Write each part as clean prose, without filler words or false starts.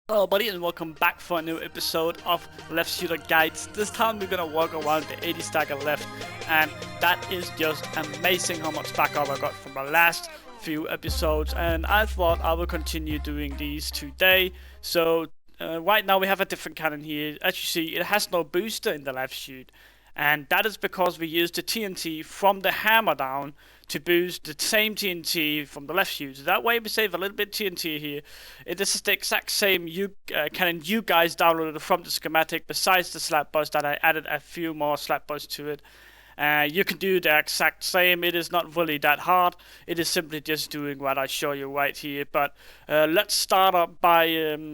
Hello buddy and welcome back for a new episode of Left Shooter Guides. This time we're gonna walk around the 80 stacker left, and that is just amazing how much backup I got from my last few episodes, and I thought I will continue doing these today. So right now we have a different cannon here. As you see, it has no booster in the left shoot, and that is because we used the TNT from the hammer down to boost the same TNT from the left shoot. So that way we save a little bit TNT here. This is the exact same cannon you guys downloaded from the schematic, besides the slap bus that I added a few more slap bus to it. You can do the exact same. It is not really that hard. It is simply just doing what I show you right here. But let's start up by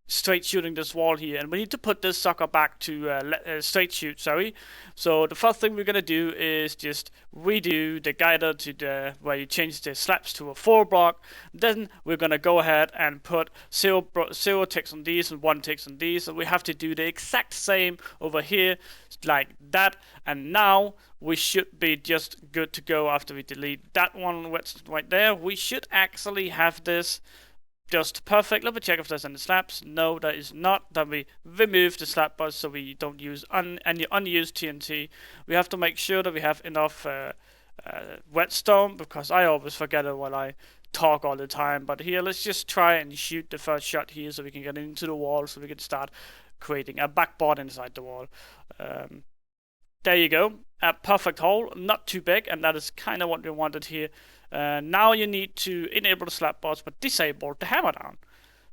straight shooting this wall here, and we need to put this sucker back to straight shoot, sorry. So the first thing we're gonna do is just redo the guider to the where you change the slaps to a 4 block. Then we're gonna go ahead and put 0 ticks on these and 1 ticks on these, and we have to do the exact same over here like that. And now we should be just good to go after we delete that one right there. We should actually have this just perfect. Let me check if there's any slaps. No, there is not. Then we remove the slap bus so we don't use any unused TNT. We have to make sure that we have enough whetstone, because I always forget it while I talk all the time. But here, let's just try and shoot the first shot here so we can get into the wall, so we can start creating a backboard inside the wall. There you go. A perfect hole, not too big, and that is kind of what we wanted here. Now you need to enable the slap bars but disable the hammer down,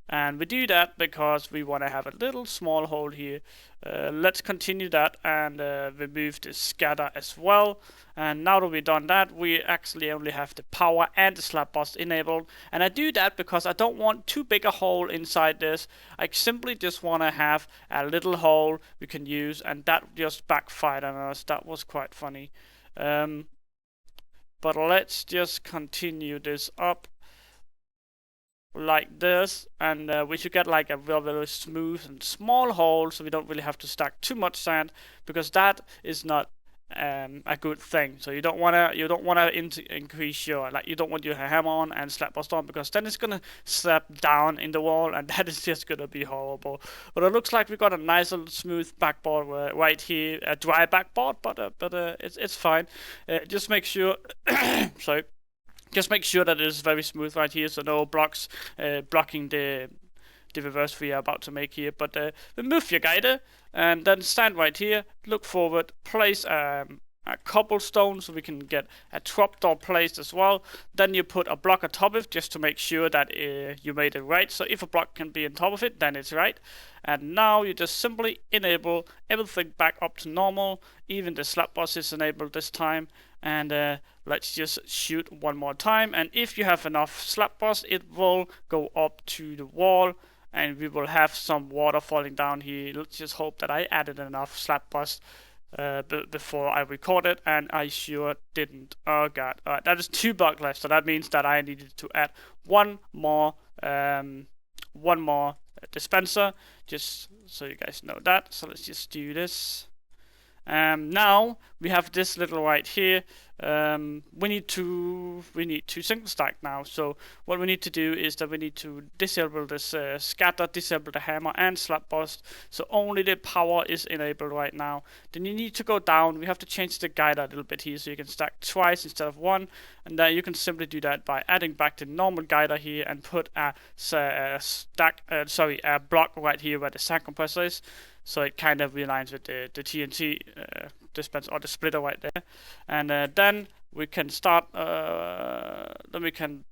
and we do that because we want to have a little small hole here. Let's continue that and remove the scatter as well. And now that we've done that, we actually only have the power and the slap bars enabled, and I do that because I don't want too big a hole inside this. I simply just want to have a little hole we can use, and that just backfired on us. That was quite funny. But let's just continue this up like this, and we should get like a very smooth and small hole, so we don't really have to stack too much sand, because that is not a good thing. So you don't wanna increase your, like, you don't want your hammer on and slap bust on, because then it's gonna slap down in the wall, and that is just gonna be horrible. But it looks like we got a nice little smooth backboard right here, a dry backboard, but it's fine. Just make sure sorry. Just make sure that it is very smooth right here, so no blocks blocking the reverse we are about to make here. But remove your guider and then stand right here, look forward, place a cobblestone so we can get a trapdoor placed as well. Then you put a block on top of it just to make sure that you made it right. So if a block can be on top of it, then it's right. And now you just simply enable everything back up to normal. Even the slap bus is enabled this time. And let's just shoot one more time. And if you have enough slap bus, it will go up to the wall, and we will have some water falling down here. Let's just hope that I added enough slap bus before I recorded, and I sure didn't. Oh god. Alright, that is 2 blocks left, so that means that I needed to add one more dispenser, just so you guys know that. So let's just do this. Now we have this little right here. We need to single stack now. So what we need to do is that we need to disable this scatter, disable the hammer and slap bust, so only the power is enabled right now. Then you need to go down. We have to change the guide a little bit here, so you can stack twice instead of one, and then you can simply do that by adding back the normal guider here and put a block right here where the sand compressor is. So it kind of realigns with the TNT dispenser, or the splitter right there. And then we can start, then we can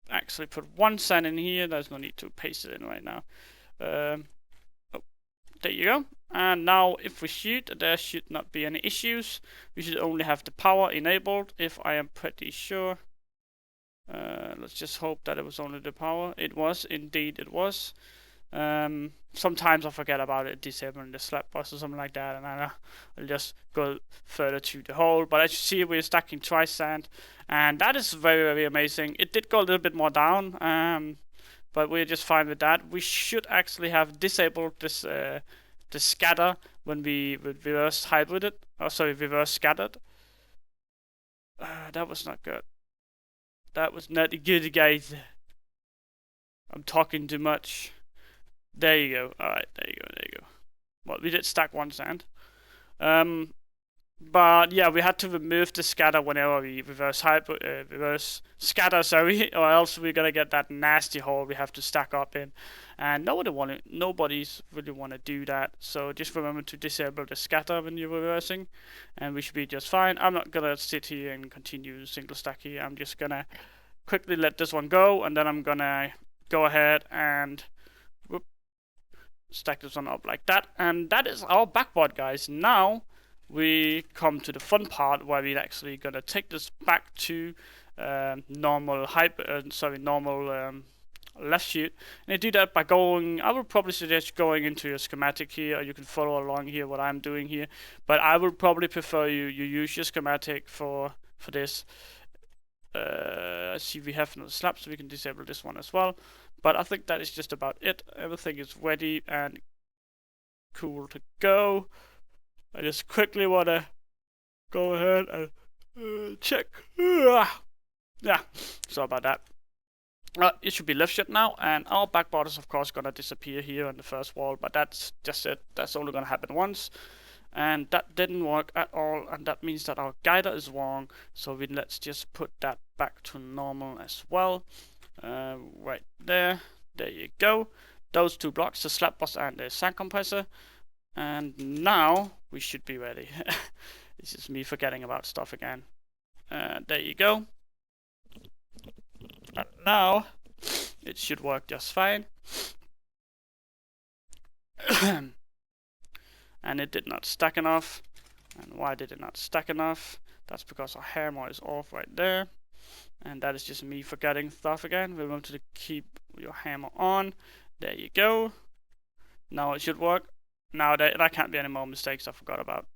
actually put 1 sand in here. There's no need to paste it in right now. Oh, there you go. And now if we shoot, there should not be any issues. We should only have the power enabled, if I am pretty sure. Let's just hope that it was only the power. It was, indeed it was. Sometimes I forget about it, disabling the slap bus or something like that, and I'll just go further to the hole. But as you see, we're stacking twice sand, and that is very amazing. It did go a little bit more down, but we're just fine with that. We should actually have disabled this the scatter when we reverse hybrid it, reverse scattered. That was not good. That was not good, guys. I'm talking too much. There you go. Alright, there you go, there you go. Well, we did stack one sand. But yeah, we had to remove the scatter whenever we reverse scatter, sorry, or else we're gonna get that nasty hole we have to stack up in, and nobody's really want to do that. So just remember to disable the scatter when you're reversing, and we should be just fine. I'm not gonna sit here and continue single stack here. I'm just gonna quickly let this one go, and then I'm gonna go ahead and stack this one up like that, and that is our backboard, guys. Now we come to the fun part where we're actually gonna take this back to normal left shoot, and you do that by going. I would probably suggest going into your schematic here, or you can follow along here what I'm doing here. But I would probably prefer you use your schematic for this. I see we have another slab, so we can disable this one as well. But I think that is just about it. Everything is ready and cool to go. I just quickly want to go ahead and check. Yeah, sorry about that. It should be left shot now, and our backboard is of course gonna disappear here on the first wall, but that's just it. That's only gonna happen once, and that didn't work at all, and that means that our guider is wrong. So let's just put that back to normal as well. Right there. There you go. Those two blocks, the slab boss and the sand compressor. And now we should be ready. This is me forgetting about stuff again. There you go. And now it should work just fine. And it did not stack enough. And why did it not stack enough? That's because our hammer is off right there. And that is just me forgetting stuff again. Remember to keep your hammer on. There you go. Now it should work. Now there can't be any more mistakes I forgot about.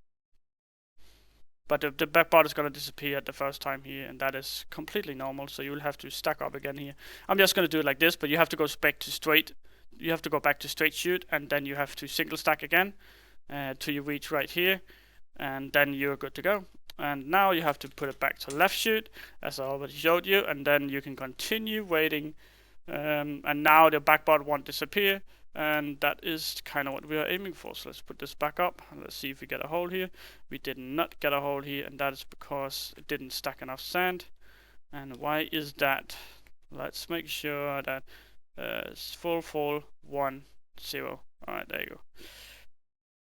But the backboard is going to disappear at the first time here, and that is completely normal, so you'll have to stack up again here. I'm just going to do it like this, but you have to go back to straight. You have to go back to straight shoot, and then you have to single stack again till you reach right here, and then you're good to go. And now you have to put it back to left shoot, as I already showed you, and then you can continue waiting. And now the backboard won't disappear, and that is kind of what we are aiming for. So let's put this back up, and let's see if we get a hole here. We did not get a hole here, and that is because it didn't stack enough sand. And why is that? Let's make sure that it's full 1 0. Alright, there you go.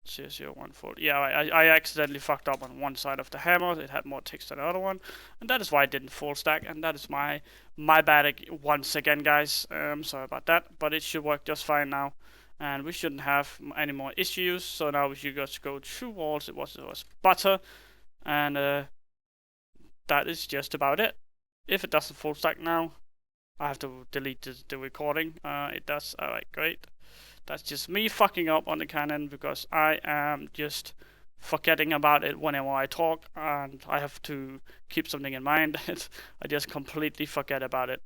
0 0 1 4. Yeah, I accidentally fucked up on one side of the hammer. It had more ticks than the other one, and that is why it didn't full stack. And that is my bad once again, guys. Sorry about that, but it should work just fine now, and we shouldn't have any more issues. So now we should just go 2 walls. It was butter, and that is just about it. If it doesn't full stack now, I have to delete the recording. It does. Alright, great. That's just me fucking up on the cannon because I am just forgetting about it whenever I talk, and I have to keep something in mind. I just completely forget about it.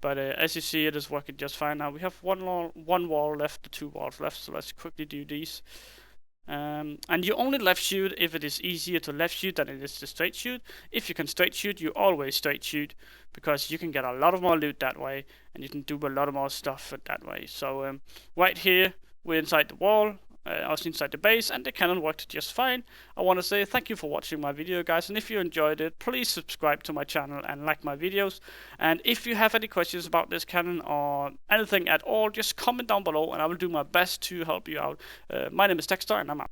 But as you see, it is working just fine now. We have one wall left, 2 walls left, so let's quickly do these. And you only left shoot if it is easier to left shoot than it is to straight shoot. If you can straight shoot, you always straight shoot, because you can get a lot of more loot that way, and you can do a lot of more stuff that way. So right here, we're inside the wall, also inside the base, and the cannon worked just fine. I want to say thank you for watching my video, guys, and if you enjoyed it, please subscribe to my channel and like my videos. And if you have any questions about this cannon or anything at all, just comment down below, and I will do my best to help you out. My name is e.t.c, and I'm out.